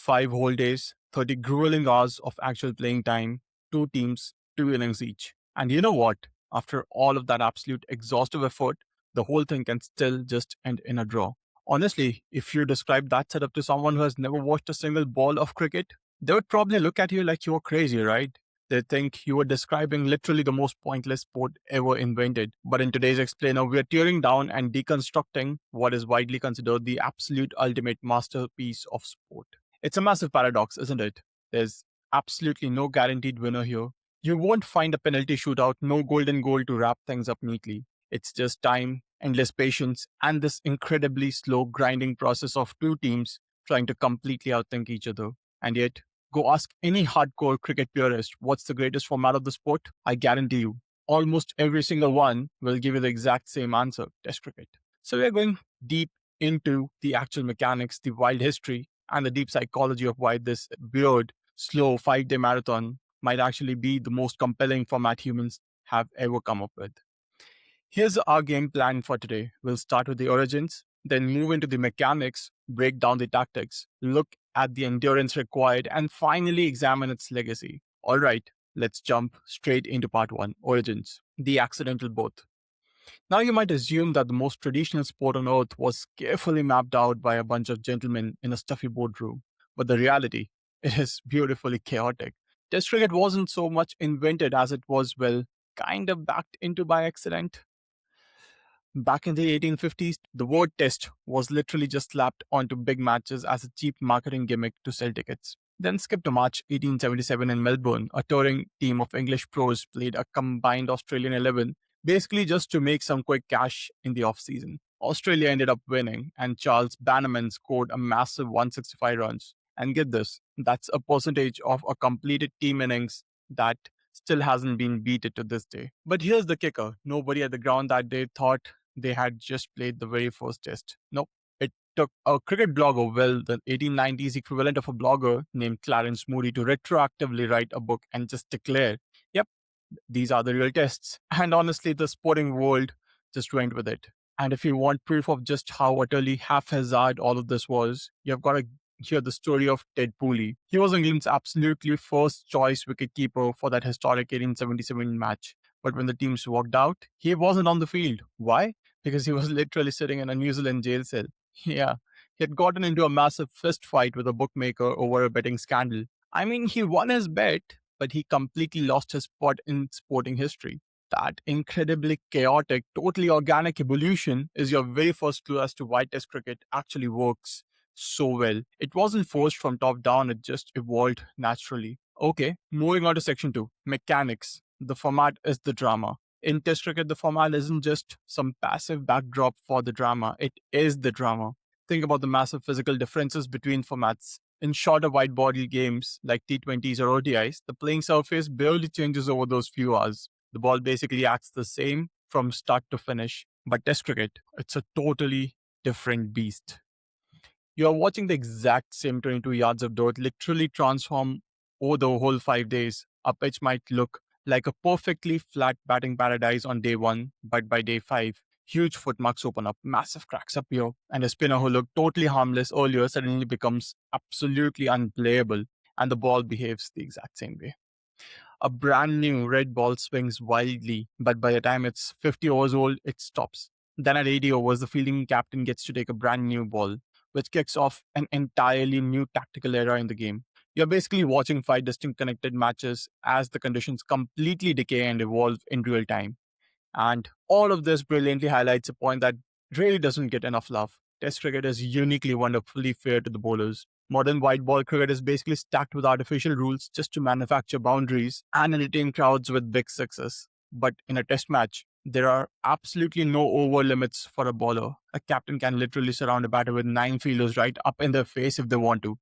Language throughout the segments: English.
5 whole days, 30 grueling hours of actual playing time, two teams, two innings each. And you know what? After all of that absolute exhaustive effort, the whole thing can still just end in a draw. Honestly, if you describe that setup to someone who has never watched a single ball of cricket, they would probably look at you like you were crazy, right? They think you were describing literally the most pointless sport ever invented. But in today's explainer, we are tearing down and deconstructing what is widely considered the absolute ultimate masterpiece of sport. It's a massive paradox, isn't it? There's absolutely no guaranteed winner here. You won't find a penalty shootout, no golden goal to wrap things up neatly. It's just time, endless patience, and this incredibly slow grinding process of two teams trying to completely outthink each other. And yet, go ask any hardcore cricket purist what's the greatest format of the sport. I guarantee you, almost every single one will give you the exact same answer: Test cricket. So we are going deep into the actual mechanics, the wild history, and the deep psychology of why this weird, slow 5-day marathon might actually be the most compelling format humans have ever come up with. Here's our game plan for today. We'll start with the origins, then move into the mechanics, break down the tactics, look at the endurance required, and finally examine its legacy. All right, let's jump straight into part one: origins, the accidental birth. Now, you might assume that the most traditional sport on earth was carefully mapped out by a bunch of gentlemen in a stuffy boardroom. But the reality, it is beautifully chaotic. Test cricket wasn't so much invented as it was, well, kind of backed into by accident. Back in the 1850s, the word test was literally just slapped onto big matches as a cheap marketing gimmick to sell tickets. Then skip to March 1877 in Melbourne, a touring team of English pros played a combined Australian 11, basically just to make some quick cash in the off-season. Australia ended up winning, and Charles Bannerman scored a massive 165 runs. And get this, that's a percentage of a completed team innings that still hasn't been beaten to this day. But here's the kicker: nobody at the ground that day thought they had just played the very first test. Nope. It took a cricket blogger, well, the 1890s equivalent of a blogger named Clarence Moody, to retroactively write a book and just declare, yep, these are the real tests. And honestly, the sporting world just went with it. And if you want proof of just how utterly haphazard all of this was, you've got to hear the story of Ted Pooley. He was England's absolutely first choice wicketkeeper for that historic 1877 match. But when the teams walked out, he wasn't on the field. Why? Because he was literally sitting in a New Zealand jail cell. Yeah, he had gotten into a massive fist fight with a bookmaker over a betting scandal. I mean, he won his bet, but he completely lost his spot in sporting history. That incredibly chaotic, totally organic evolution is your very first clue as to why Test cricket actually works so well. It wasn't forced from top down, it just evolved naturally. Okay, moving on to section 2: mechanics. The format is the drama. In Test cricket, the format isn't just some passive backdrop for the drama, it is the drama. Think about the massive physical differences between formats. In shorter wide body games like T20s or ODIs, the playing surface barely changes over those few hours. The ball basically acts the same from start to finish. But Test cricket, it's a totally different beast. You are watching the exact same 22 yards of dirt literally transform over the whole 5 days. A pitch might look like a perfectly flat batting paradise on day one, but by day 5, huge footmarks open up, massive cracks appear, and a spinner who looked totally harmless earlier suddenly becomes absolutely unplayable, and the ball behaves the exact same way. A brand new red ball swings wildly, but by the time it's 50 overs old, it stops. Then at 80 overs, the fielding captain gets to take a brand new ball, which kicks off an entirely new tactical era in the game. You're basically watching 5 distinct connected matches as the conditions completely decay and evolve in real time. And all of this brilliantly highlights a point that really doesn't get enough love. Test cricket is uniquely wonderfully fair to the bowlers. Modern white ball cricket is basically stacked with artificial rules just to manufacture boundaries and entertain crowds with big success. But in a test match, there are absolutely no over limits for a bowler. A captain can literally surround a batter with 9 fielders right up in their face if they want to.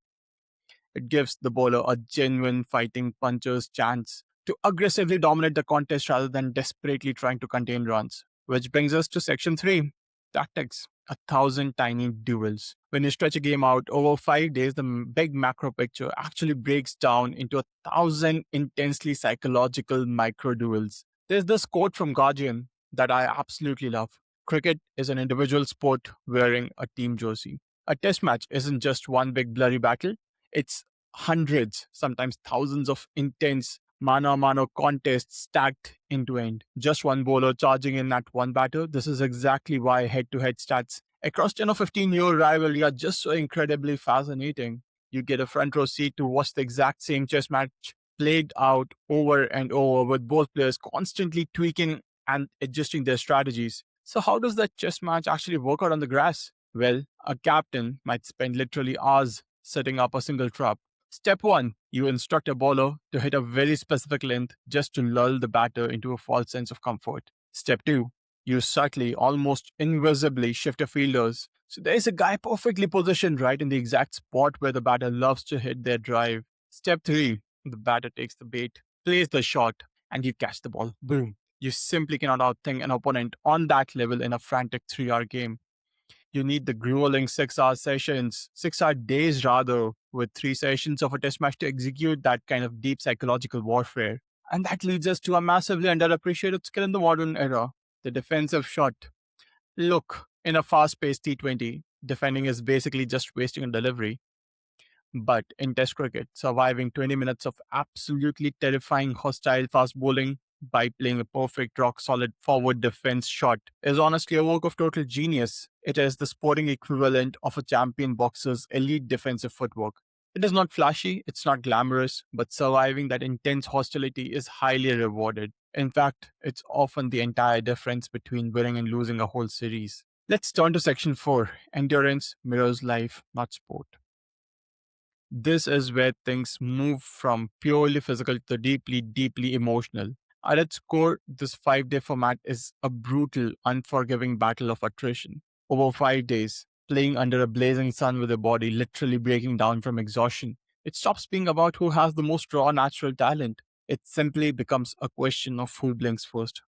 It gives the bowler a genuine fighting puncher's chance to aggressively dominate the contest rather than desperately trying to contain runs. Which brings us to section 3: tactics. 1,000 tiny duels. When you stretch a game out over 5 days, the big macro picture actually breaks down into 1,000 intensely psychological micro-duels. There's this quote from Guardian that I absolutely love: cricket is an individual sport wearing a team jersey. A test match isn't just one big blurry battle. It's hundreds, sometimes thousands of intense mano-a-mano contests stacked end to end. Just one bowler charging in at one batter. This is exactly why head-to-head stats across 10 or 15-year rivalry are just so incredibly fascinating. You get a front row seat to watch the exact same chess match played out over and over with both players constantly tweaking and adjusting their strategies. So, how does that chess match actually work out on the grass? Well, a captain might spend literally hours setting up a single trap. Step 1, you instruct a bowler to hit a very specific length just to lull the batter into a false sense of comfort. Step 2, you subtly, almost invisibly shift your fielders. So there's a guy perfectly positioned right in the exact spot where the batter loves to hit their drive. Step 3, the batter takes the bait, plays the shot, and you catch the ball. Boom. You simply cannot outthink an opponent on that level in a frantic 3-hour game. You need the grueling 6-hour sessions, 6-hour days rather, with 3 sessions of a test match to execute that kind of deep psychological warfare. And that leads us to a massively underappreciated skill in the modern era, the defensive shot. Look, in a fast paced T20, defending is basically just wasting a delivery. But in Test cricket, surviving 20 minutes of absolutely terrifying hostile fast bowling by playing a perfect rock solid forward defense shot is honestly a work of total genius. It is the sporting equivalent of a champion boxer's elite defensive footwork. It is not flashy, it's not glamorous, but surviving that intense hostility is highly rewarded. In fact, it's often the entire difference between winning and losing a whole series. Let's turn to section 4. Endurance mirrors life, not sport. This is where things move from purely physical to deeply, deeply emotional. At its core, this 5-day format is a brutal, unforgiving battle of attrition. Over 5 days, playing under a blazing sun with your body literally breaking down from exhaustion. It stops being about who has the most raw natural talent. It simply becomes a question of who blinks first.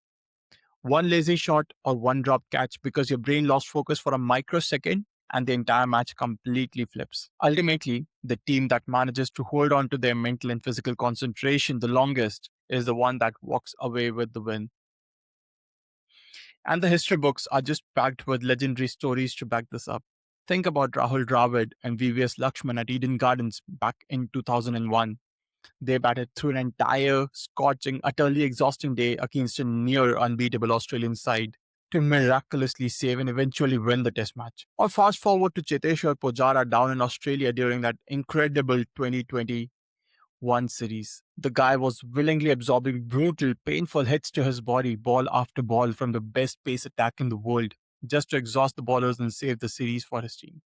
One lazy shot or one drop catch because your brain lost focus for a microsecond and the entire match completely flips. Ultimately, the team that manages to hold on to their mental and physical concentration the longest is the one that walks away with the win. And the history books are just packed with legendary stories to back this up. Think about Rahul Dravid and VVS Lakshman at Eden Gardens back in 2001. They batted through an entire scorching, utterly exhausting day against a near unbeatable Australian side to miraculously save and eventually win the test match. Or fast forward to Cheteshwar Pujara down in Australia during that incredible 2021 series. The guy was willingly absorbing brutal, painful hits to his body, ball after ball from the best pace attack in the world, just to exhaust the bowlers and save the series for his team.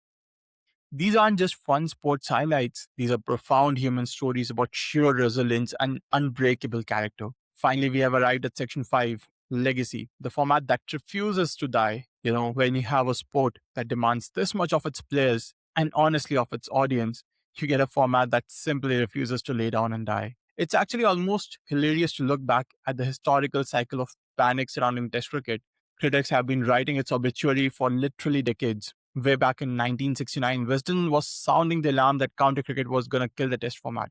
These aren't just fun sports highlights, these are profound human stories about sheer resilience and unbreakable character. Finally, we have arrived at section 5, legacy, the format that refuses to die. When you have a sport that demands this much of its players and honestly of its audience, you get a format that simply refuses to lay down and die. It's actually almost hilarious to look back at the historical cycle of panic surrounding Test cricket. Critics have been writing its obituary for literally decades. Way back in 1969, Wisden was sounding the alarm that county cricket was going to kill the test format.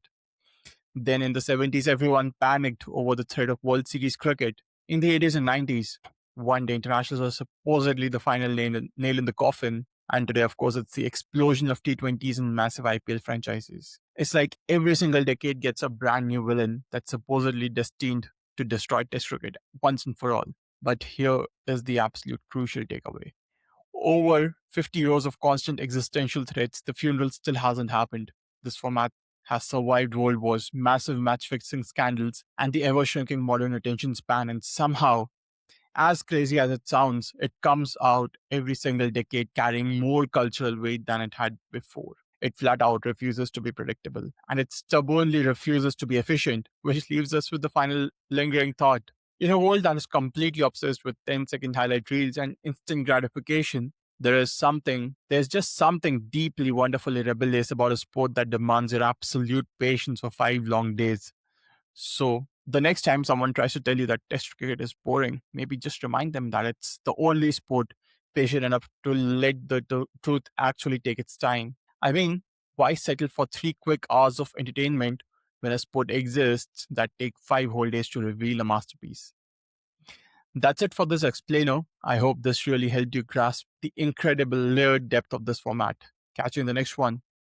Then in the 70s, everyone panicked over the threat of World Series cricket. In the 80s and 90s, one-day internationals were supposedly the final nail in the coffin. And today, of course, it's the explosion of T20s and massive IPL franchises. It's like every single decade gets a brand new villain that's supposedly destined to destroy test cricket once and for all. But here is the absolute crucial takeaway. Over 50 years of constant existential threats, the funeral still hasn't happened. This format has survived world wars, massive match fixing scandals, and the ever shrinking modern attention span. And somehow, as crazy as it sounds, it comes out every single decade carrying more cultural weight than it had before. It flat out refuses to be predictable, and it stubbornly refuses to be efficient, which leaves us with the final lingering thought. In a world that is completely obsessed with 10-second highlight reels and instant gratification, there's just something deeply wonderfully rebellious about a sport that demands your absolute patience for 5 long days. So, the next time someone tries to tell you that test cricket is boring, maybe just remind them that it's the only sport patient enough to let the truth actually take its time. I mean, why settle for 3 quick hours of entertainment when a sport exists that take 5 whole days to reveal a masterpiece? That's it for this explainer. I hope this really helped you grasp the incredible layered depth of this format. Catch you in the next one.